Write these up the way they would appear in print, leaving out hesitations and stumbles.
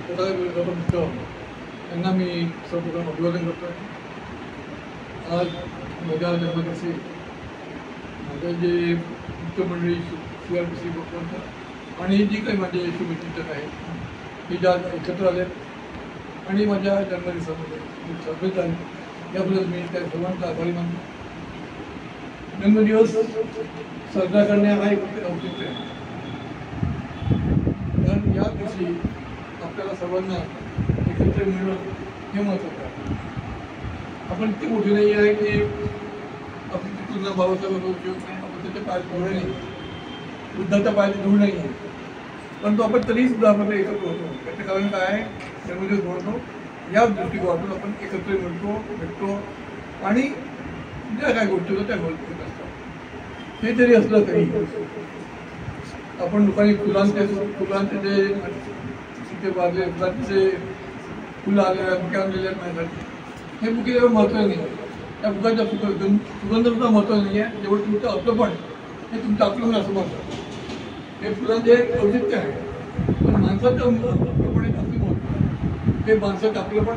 त्यांना मी सर्वप्रथम अभिवादन करतो आहे. आज माझ्या जन्मदिवशी माझे जे मित्रमंडळी CRPC भगवंत आणि जी काही माझे शुभचिंतक आहेत ही ज्या एकत्र आले आणि माझ्या जन्मदिवसामध्ये सहभागी झाले याबद्दल मी त्या सर्वांचा आभारी मानतो. जन्मदिवस साजरा करणे हा एक औचित्य आहे, कारण या दिवशी आपल्याला सर्वांना एकत्र मिळणं हे महत्त्वाचं आहे. आपण इतकी मोठी नाही आहे की आपली तुलना बाबासाहेब उपयोग नाही, आपण त्याच्या पायात धुळे नाही, बुद्धाच्या पायात धूळ नाही आहे, परंतु आपण तरीसुद्धा आपण एकत्र होतो. त्याचं कारण काय आहे, जन्मदिवस म्हणतो या दृष्टिकोनातून आपण एकत्र मिळतो, भेटतो आणि ज्या काय गोष्टी होतात त्या गोष्टी होत असतात. हे जरी असलं तरी आपण लोकांनी फुलांचे जे तिथे बाजले फुलांचे फुलं आलेल्या बुके आणलेल्या आहेत माझ्यासाठी, हे बुके एवढं महत्त्वाचं नाही आहे. त्या बुकाच्या सुगंधाचं महत्त्व नाही आहे, जेवढं तुमचं आपलंपण हे तुमचं आपलं असं म्हणतात. हे फुलांचे एक औचित्य आहे, पण माणसाचं आपलंपण एक असं महत्त्व हे माणसाचं आपलंपण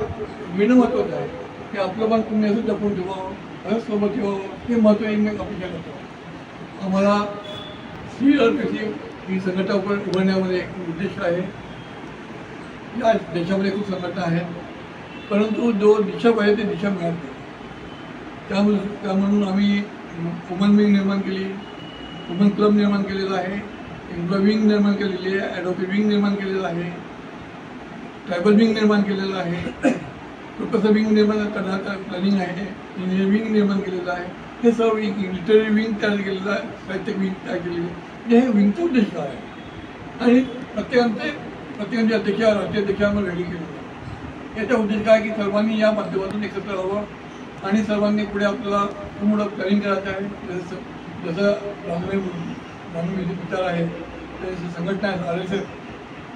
मिळणं महत्त्वाचं आहे. हे आपलंपण तुम्ही असं जपून ठेवावं, असं सोबत ठेवावं, हे महत्त्व मी अपेक्षा करतो. आम्हाला CRPC ही संघटना उभारण्यामध्ये एक उद्देश आहे. या देशामध्ये खूप संघटना आहेत, परंतु जो दिशा पाहिजे ती दिशा मिळत नाही. त्यामधून आम्ही वुमन विंग निर्माण केली, वुमन क्लब निर्माण केलेला आहे, एम्प्लॉय विंग निर्माण केलेली आहे, ॲडव्होकेट विंग निर्माण केलेलं आहे, ट्रायबल विंग निर्माण केलेलं आहे, प्रोफेसर विंग निर्माण करण्याचं प्लॅनिंग आहे, इंजिनियर विंग निर्माण केलेलं आहे. हे सर्व लिटररी विंग तयार केलेलं आहे, साहित्यिक विंग तयार केलेली आहे. म्हणजे हे विंगचा उद्देश काय आहे आणि प्रत्येकाचे अध्यक्ष राज्याध्यक्षांना रेडी केलेलं आहे. याचा उद्देश काय की सर्वांनी या माध्यमातून एकत्र राहावं आणि सर्वांनी पुढे आपल्याला पूर्ण प्लॅनिंग करायचं आहे. जसं रामदेव विचार आहे, जसं संघटना आहे RSS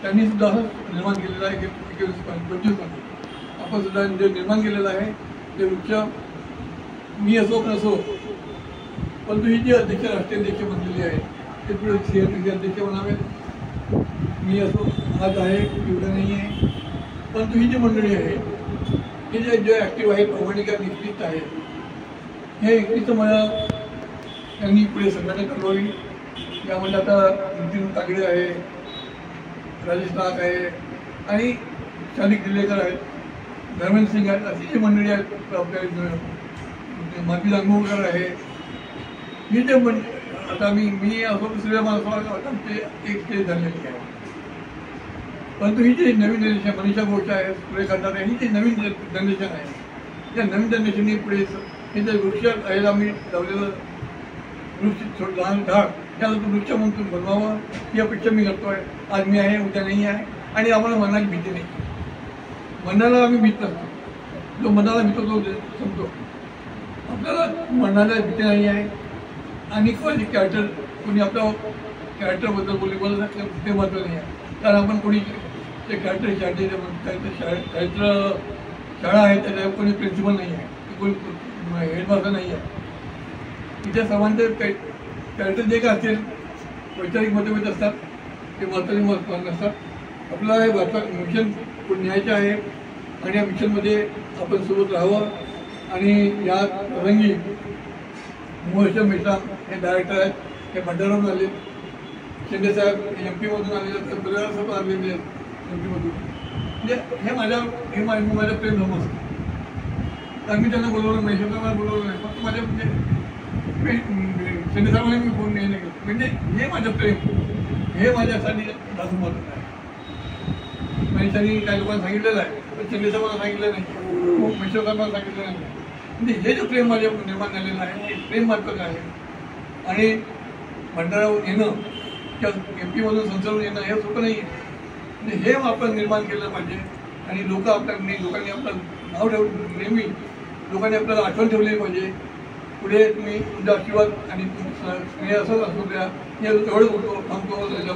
त्यांनी सुद्धा असं निर्माण केलेलं आहे की 21-25 आपण सुद्धा जे निर्माण केलेलं आहे ते वृक्ष मी असो नसो, परंतु ही जी अध्यक्ष राष्ट्रीय अध्यक्ष बनलेली आहे ते पुढे CRPC अध्यक्ष बनावेत. मी असो आज आहे एवढं नाही आहे, परंतु ही जी मंडळी आहे हे जे ॲक्टिव्ह आहे, प्रामाणिक निश्चित आहे, हे एकटीचं मला त्यांनी पुढे संघटना चालवावी. यामध्ये आता नितीन तागडे आहे, राजेश नाग आहे आणि शालिक दिलेकर आहेत, धर्मेंद्र सिंग आहेत, अशी जी मंडळी आहेत. आपल्या माती दांगोळकर आहे. ही जे आता मी असो दुसऱ्या माणसाला आमचे एक स्टेज झालेली आहे, परंतु ही जी नवीन जनरेशन मनीषा घोष आहे, पुढे करणार आहे, ही जी नवीन जनरेशन आहे, त्या नवीन जनरेशननी पुढे हे जे वृक्ष आहे आम्ही लावलेलं वृक्ष लहान झाड त्याला वृक्ष म्हणून बनवावं ही अपेक्षा मी करतो आहे. आज मी आहे, उद्या नाही आहे आणि आम्हाला मनाची भीती नाही. मनाला आम्ही भीत नसतो, जो मनाला भीतो तो समजतो. आपल्याला मनाला भीती नाही आहे आणि कोणी कॅरेक्टर कोणी आपल्या कॅरेक्टरबद्दल बोललं ते महत्त्व नाही आहे. कारण आपण कोणी ते कॅरेक्टर शाळा आहे त्याच्या कोणी प्रिन्सिपल नाही आहे, कोणी हेडमास्टर नाही आहे. तिथे सर्वांचे कॅरेक्टर जे काय असतील वैचारिक मतभेद असतात ते महत्त्वाचे नसतात. आपल्याला हे मिशन न्यायचं आहे आणि या मिशनमध्ये आपण सोबत राहावं. आणि या रंगी मोहन मेश्राम हे डायरेक्टर आहेत, हे भंडारावरून आले, शिंदे साहेब MP मधून आलेले, बरेच साहेब आलेले आहेत MP मधून. म्हणजे हे माझ्या प्रेम समज. तर मी त्यांना बोलवलं नाही, शेवटाला बोलवलं नाही, फक्त माझ्या म्हणजे शिंदे साहेबांनी मी फोन नाही केला. म्हणजे हे माझं प्रेम हे माझ्यासाठी जास्त महत्त्वाचं आहे. त्यांनी काही लोकांना सांगितलेलं आहे, पण शिंदे साहेबांना सांगितलं नाही, मेश्राम साहेबांना सांगितलं नाही. म्हणजे हे जे प्रेम माझ्या निर्माण झालेलं आहे ते प्रेम महत्त्वाचं आहे. आणि भंडारावरून येणं किंवा MP मधून संसदून येणं हे सोपं नाही आहे. म्हणजे हे आपण निर्माण केलं पाहिजे आणि लोकांनी आपलं नाव नेहमी लोकांनी आपल्याला आठवण ठेवली पाहिजे. पुढे तुम्ही तुमचा आशीर्वाद आणि स्नेह असंच असू द्या. हे एवढंच होतो थांबतो घेतो.